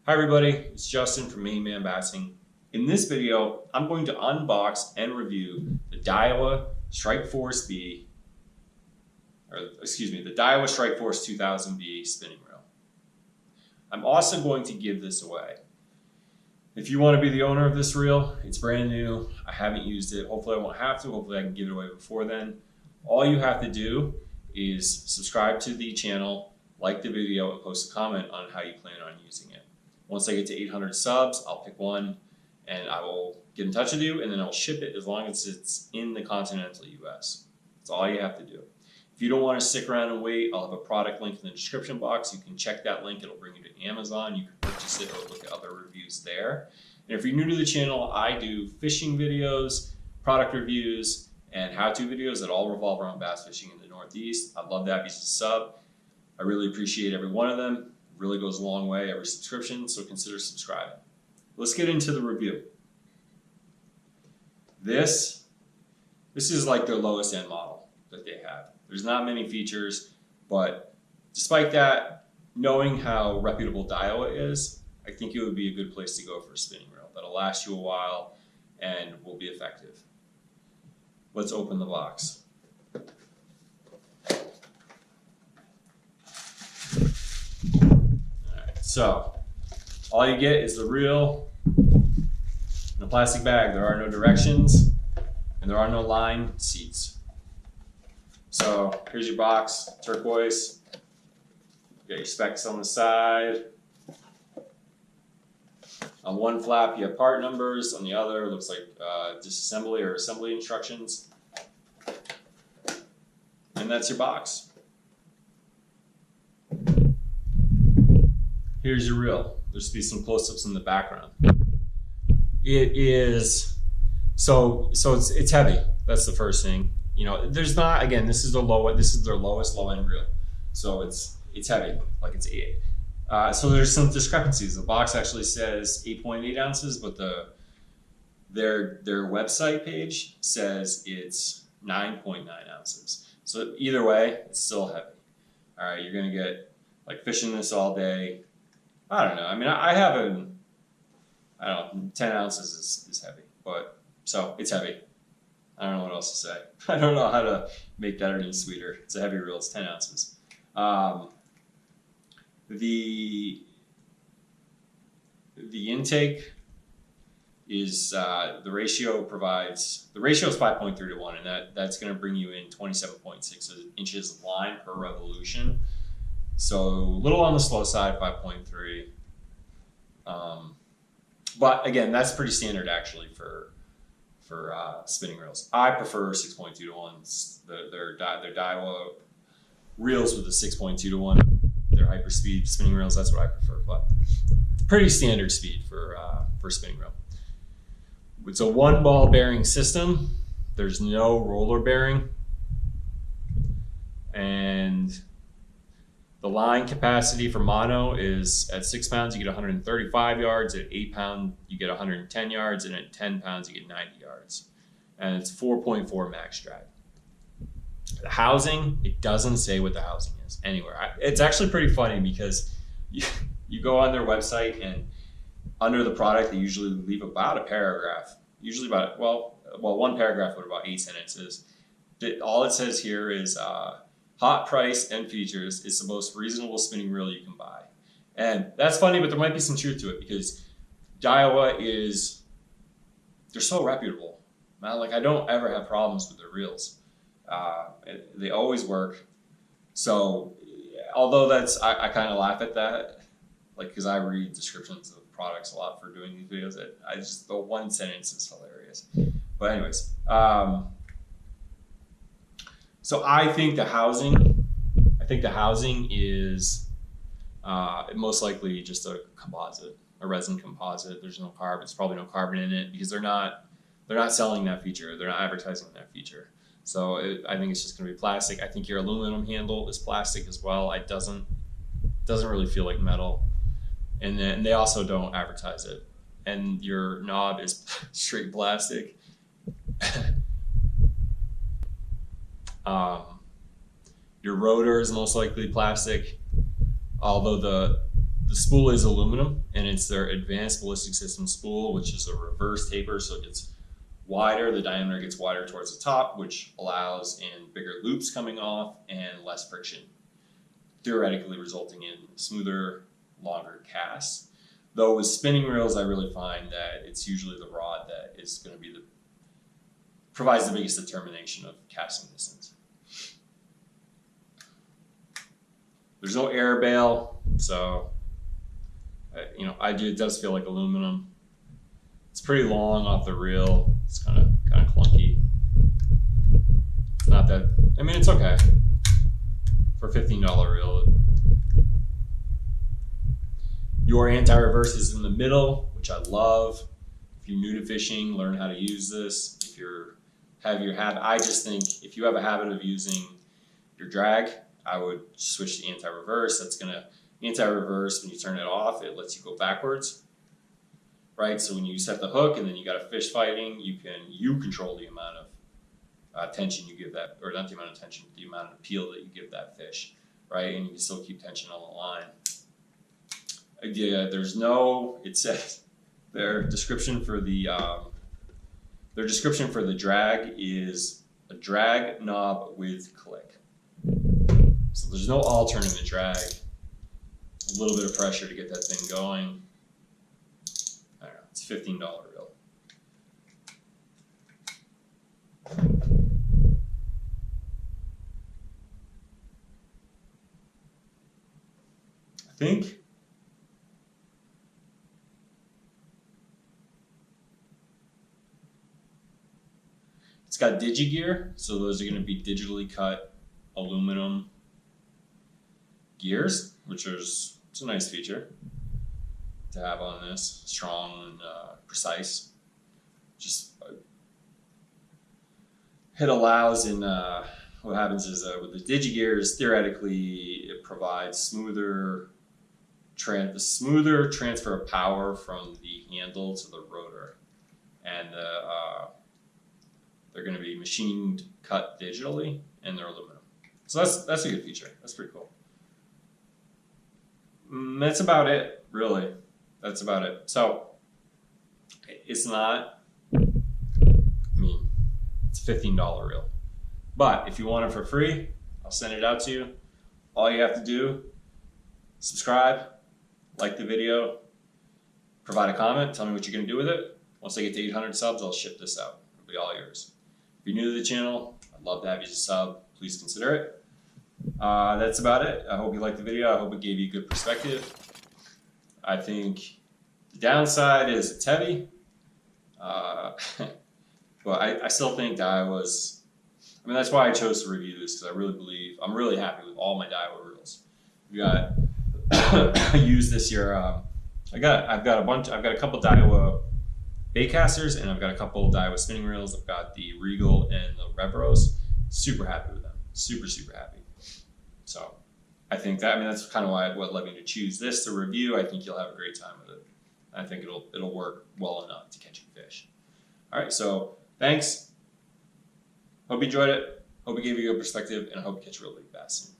Hi everybody, it's Justin from Main Man Bassing. In this video, I'm going to unbox and review the Daiwa Strikeforce-B, the Daiwa Strikeforce 2000B spinning reel. I'm also going to give this away. If you want to be the owner of this reel, it's brand new. I haven't used it. Hopefully I won't have to. Hopefully I can give it away before then. All you have to do is subscribe to the channel, like the video, and post a comment on how you plan on using it. Once I get to 800 subs, I'll pick one and I will get in touch with you, and then I'll ship it as long as it's in the continental US. That's all you have to do. If you don't want to stick around and wait, I'll have a product link in the description box. You can check that link. It'll bring you to Amazon. You can purchase it or look at other reviews there. And if you're new to the channel, I do fishing videos, product reviews, and how-to videos that all revolve around bass fishing in the Northeast. I'd love to have you sub. I really appreciate every one of them. It really goes a long way, every subscription, so consider subscribing. Let's get into the review. This is like their lowest end model that they have. There's not many features, but despite that, knowing how reputable Daiwa is, I think it would be a good place to go for a spinning reel that'll last you a while and will be effective. Let's open the box. So, all you get is the reel in a plastic bag. There are no directions, and there are no line seats. So, here's your box, turquoise. You got your specs on the side. On one flap, you have part numbers. On the other, it looks like disassembly or assembly instructions. And that's your box. Here's your reel. There's be some close-ups in the background. It is it's heavy. That's the first thing. You know, there's not, again, this is their lowest low-end reel. So it's heavy, like it's 8. So there's some discrepancies. The box actually says 8.8 ounces, but their website page says it's 9.9 ounces. So either way, it's still heavy. All right, you're gonna get like fishing this all day. I don't know. I mean, I have I don't know, 10 ounces is heavy, but so it's heavy. I don't know what else to say. I don't know how to make that any sweeter. It's a heavy reel. It's 10 ounces. The intake is the ratio is 5.3 to 1, and that's going to bring you in 27.6 inches of line per revolution. So a little on the slow side, 5.3. But again, that's pretty standard actually for spinning reels. I prefer 6.2 to 1. Their Daiwa reels with a 6.2 to 1. Their hyper speed spinning reels, that's what I prefer. But pretty standard speed for spinning reel. It's a one ball bearing system. There's no roller bearing, and the line capacity for mono is at 6 pounds, you get 135 yards. At 8 pounds, you get 110 yards. And at 10 pounds, you get 90 yards. And it's 4.4 max drag. The housing, it doesn't say what the housing is anywhere. It's actually pretty funny because you go on their website, and under the product, they usually leave about a paragraph. Usually about, well, one paragraph with about 8 sentences. All it says here is, hot price and features. It's the most reasonable spinning reel you can buy. And that's funny, but there might be some truth to it because Daiwa they're so reputable. Man, like I don't ever have problems with their reels. They always work. So although I kind of laugh at that, like because I read descriptions of products a lot for doing these videos, the one sentence is hilarious. But anyways, so I think the housing is most likely just a composite, a resin composite. There's no carbon. It's probably no carbon in it because they're not selling that feature. They're not advertising that feature. So I think it's just going to be plastic. I think your aluminum handle is plastic as well. It doesn't really feel like metal. And then they also don't advertise it. And your knob is straight plastic. Your rotor is most likely plastic, although the The spool is aluminum, and it's their advanced ballistic system spool, which is a reverse taper, so it gets wider. The diameter gets wider towards the top, which allows in bigger loops coming off and less friction, theoretically resulting in smoother, longer casts. Though with spinning reels, I really find that it's usually the rod that is going to be provides the biggest determination of casting distance. There's no air bail, so it does feel like aluminum. It's pretty long off the reel. It's kind of clunky. It's not that. I mean, it's okay for a $15 reel. Your anti-reverse is in the middle, which I love. If you're new to fishing, learn how to use this. If I just think if you have a habit of using your drag, I would switch to anti-reverse. Anti-reverse, when you turn it off, it lets you go backwards, right? So when you set the hook and then you got a fish fighting, you control the amount of tension you give that, or not the amount of tension, the amount of appeal that you give that fish, right? And you can still keep tension on the line. It says their description for the drag is a drag knob with click. So there's no alternate drag. A little bit of pressure to get that thing going. I don't know, it's a $15 reel. I think it's got digi-gear, so those are going to be digitally cut aluminum gears, it's a nice feature to have on this. Strong and precise. It allows what happens is with the digi-gears, theoretically, it provides smoother transfer of power from the handle to the rotor, and they're going to be machined cut digitally, and they're aluminum. So that's a good feature. That's pretty cool. That's about it, really. That's about it. So it's not. It's a $15 reel, but if you want it for free, I'll send it out to you. All you have to do: subscribe, like the video, provide a comment, tell me what you're going to do with it. Once I get to 800 subs, I'll ship this out. It'll be all yours. If you're new to the channel, I'd love to have you as a sub. Please consider it. That's about it. I hope you liked the video. I hope it gave you a good perspective. I think the downside is it's heavy. But I still think Daiwa's. That's why I chose to review this, because I really believe I'm really happy with all my Daiwa reels. We got I used this year. I've got a couple Daiwa baitcasters, and I've got a couple Daiwa spinning reels. I've got the Regal and the Reveros. Super happy with them. Super happy. So I think that's kind of what led me to choose this to review. I think you'll have a great time with it. I think it'll work well enough to catch a fish. All right, so thanks. Hope you enjoyed it. Hope it gave you a good perspective, and I hope you catch a real big bass soon.